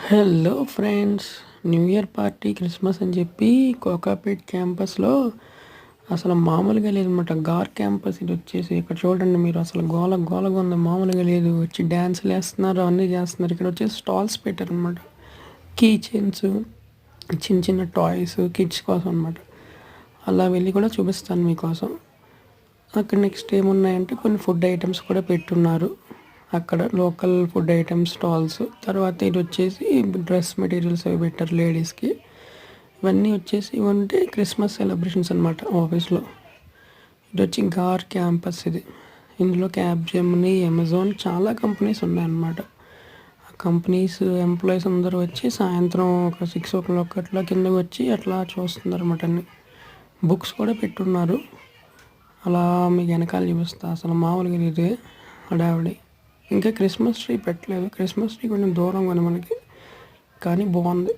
Hello friends, new year party Christmas అని చెప్పి కోకాపేట్ క్యాంపస్లో అసలు మామూలుగా లేదనమాట. గార్ క్యాంపస్ ఇది వచ్చేసి ఇక్కడ చూడండి మీరు, అసలు గోలగా ఉంది, మామూలుగా లేదు. వచ్చి డ్యాన్స్లు వేస్తున్నారు, అన్నీ చేస్తున్నారు. ఇక్కడ వచ్చేసి స్టాల్స్ పెట్టారనమాట. కీ చైన్స్, చిన్న చిన్న టాయ్స్ కిడ్స్ కోసం అనమాట. అలా వెళ్ళి కూడా చూపిస్తాను మీకోసం. అక్కడ నెక్స్ట్ ఏమున్నాయంటే కొన్ని ఫుడ్ ఐటమ్స్ కూడా పెట్టున్నారు. అక్కడ లోకల్ ఫుడ్ ఐటమ్స్ స్టాల్స్. తర్వాత ఇది వచ్చేసి డ్రెస్ మెటీరియల్స్ అవి పెట్టారు లేడీస్కి. ఇవన్నీ వచ్చేసి ఇవంటే క్రిస్మస్ సెలబ్రేషన్స్ అనమాట ఆఫీస్లో. ఇది వచ్చి గార్ క్యాంపస్ ఇది. ఇందులో క్యాబ్జెమిని, అమెజాన్ చాలా కంపెనీస్ ఉన్నాయన్నమాట. ఆ కంపెనీస్ ఎంప్లాయీస్ అందరూ వచ్చి సాయంత్రం ఒక 6 o'clock అట్లా కిందకి వచ్చి అట్లా చూస్తున్నారు అనమాట. అన్ని బుక్స్ కూడా పెట్టున్నారు. అలా మీకు వెనకాల చూపిస్తా, అసలు మామూలుగా ఇది హడావిడి. ఇంకా క్రిస్మస్ ట్రీ పెట్టలేదు. క్రిస్మస్ ట్రీ కొంచెం దూరంగా ఉంది మనకి, కానీ బాగుంది.